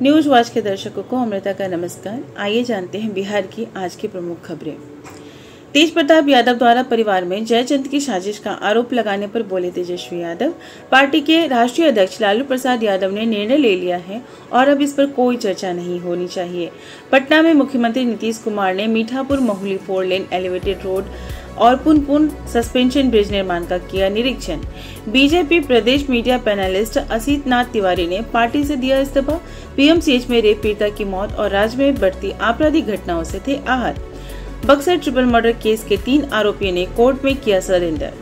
News watch के दर्शकों को अमृता का नमस्कार। आइए जानते हैं बिहार की आज की प्रमुख खबरें। तेज प्रताप यादव द्वारा परिवार में जयचंद की साजिश का आरोप लगाने पर बोले तेजस्वी यादव, पार्टी के राष्ट्रीय अध्यक्ष लालू प्रसाद यादव ने निर्णय ले लिया है और अब इस पर कोई चर्चा नहीं होनी चाहिए। पटना में मुख्यमंत्री नीतीश कुमार ने Mithapur Mahuli 4 lane elevated road और पुनपुन सस्पेंशन ब्रिज निर्माण का किया निरीक्षण। बीजेपी प्रदेश मीडिया पैनलिस्ट असित नाथ तिवारी ने पार्टी से दिया इस्तीफा। पीएमसीएच में रेप पीड़िता की मौत और राज्य में बढ़ती आपराधिक घटनाओं से थे आहत। बक्सर ट्रिपल मर्डर केस के 3 आरोपियों ने कोर्ट में किया सरेंडर।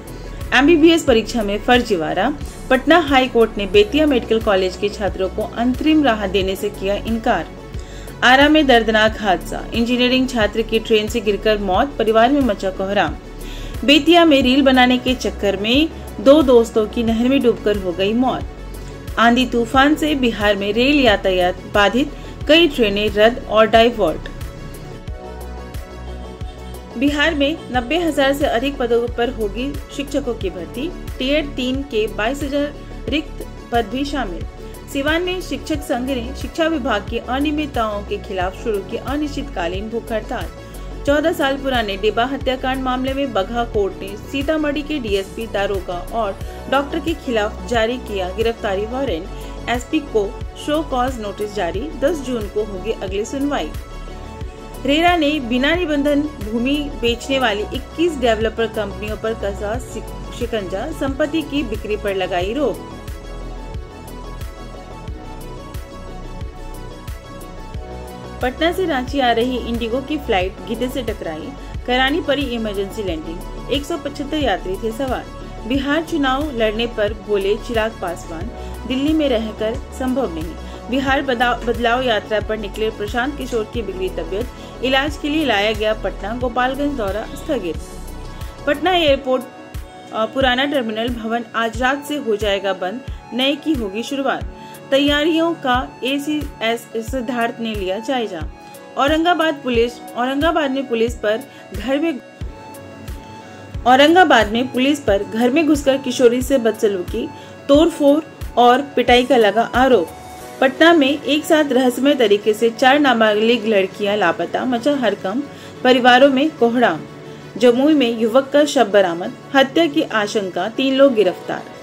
एमबीबीएस परीक्षा में फर्जीवाड़ा। पटना हाई कोर्ट ने बेतिया मेडिकल कॉलेज के छात्रों को अंतरिम राहत देने से किया इनकार। आरा में दर्दनाक हादसा, इंजीनियरिंग छात्र की ट्रेन से गिरकर मौत, परिवार में मचा कोहराम। बेतिया में रील बनाने के चक्कर में 2 दोस्तों की नहर में डूबकर हो गई मौत। आंधी तूफान से बिहार में रेल यातायात बाधित, कई ट्रेनें रद्द और डाइवर्ट। बिहार में 90,000 से अधिक पदों पर होगी शिक्षकों की भर्ती। टियर 3 के 22,000 रिक्त पद भी शामिल। सिवान में शिक्षक संघ ने शिक्षा विभाग की अनियमितताओं के खिलाफ शुरू की अनिश्चितकालीन भूख हड़ताल। 14 साल पुराने डिब्बा हत्याकांड मामले में बगहा कोर्ट ने सीतामढ़ी के डीएसपी, दारोगा और डॉक्टर के खिलाफ जारी किया गिरफ्तारी वारंट। एसपी को शो कॉज नोटिस जारी। 10 जून को होगी अगली सुनवाई। रेरा ने बिना निबंधन भूमि बेचने वाली 21 डेवलपर कंपनियों पर कसा शिकंजा, संपत्ति की बिक्री पर लगाई रोक। पटना से रांची आ रही इंडिगो की फ्लाइट गिद्दे से टकराई, करानी पड़ी इमरजेंसी लैंडिंग। 175 यात्री थे सवार। बिहार चुनाव लड़ने पर बोले चिराग पासवान, दिल्ली में रहकर संभव नहीं। बिहार बदलाव यात्रा पर निकले प्रशांत किशोर की बिगड़ी तबियत, इलाज के लिए लाया गया पटना, गोपालगंज दौरा स्थगित। पटना एयरपोर्ट पुराना टर्मिनल भवन आज रात से हो जाएगा बंद, नए की होगी शुरुआत। तैयारियों का एसीएस सिद्धार्थ ने लिया जायजा। औरंगाबाद में पुलिस पर घर में घुसकर किशोरी से बदसलूकी, तोड़फोड़ और पिटाई का लगा आरोप। पटना में एक साथ रहस्यमय तरीके से 4 नाबालिग लड़कियां लापता, मचा हड़कंप, परिवारों में कोहराम। जमुई में युवक का शव बरामद, हत्या की आशंका, 3 लोग गिरफ्तार।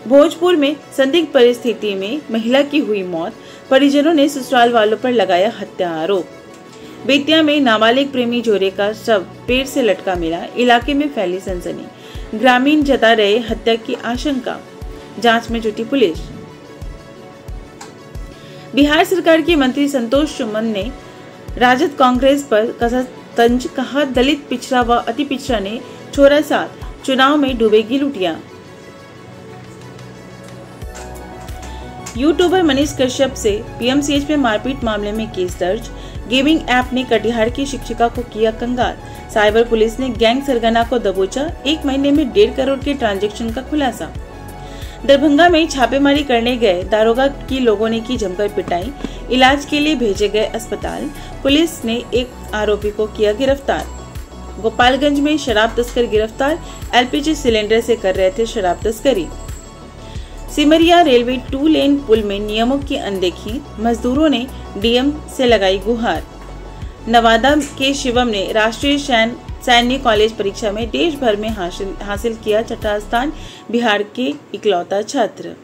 भोजपुर में संदिग्ध परिस्थिति में महिला की हुई मौत, परिजनों ने ससुराल वालों पर लगाया हत्या आरोप। बेतिया में नाबालिग प्रेमी जोड़े का शव पेड़ से लटका मिला, इलाके में फैली सनसनी। ग्रामीण जता रहे हत्या की आशंका, जांच में जुटी पुलिस। बिहार सरकार के मंत्री संतोष सुमन ने राजद कांग्रेस पर कसा तंज, कहा दलित, पिछड़ा व अति पिछड़ा ने छोड़ा साथ, चुनाव में डूबेगी लुटिया। यूट्यूबर मनीष कश्यप से पीएमसीएच में मारपीट मामले में केस दर्ज। गेमिंग ऐप ने कटिहार की शिक्षिका को किया कंगाल। साइबर पुलिस ने गैंग सरगना को दबोचा, 1 महीने में 1.5 करोड़ के ट्रांजैक्शन का खुलासा। दरभंगा में छापेमारी करने गए दारोगा की लोगों ने की जमकर पिटाई, इलाज के लिए भेजे गए अस्पताल। पुलिस ने एक आरोपी को किया गिरफ्तार। गोपालगंज में शराब तस्कर गिरफ्तार, एलपीजी सिलेंडर से कर रहे थे शराब तस्करी। सिमरिया रेलवे 2 लेन पुल में नियमों की अनदेखी, मजदूरों ने डीएम से लगाई गुहार। नवादा के शिवम ने राष्ट्रीय सैन्य कॉलेज परीक्षा में देश भर में हासिल किया 6ठा स्थान, बिहार के इकलौता छात्र।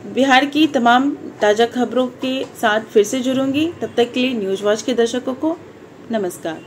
बिहार की तमाम ताजा खबरों के साथ फिर से जुड़ूंगी, तब तक के लिए न्यूज वॉच के दर्शकों को नमस्कार।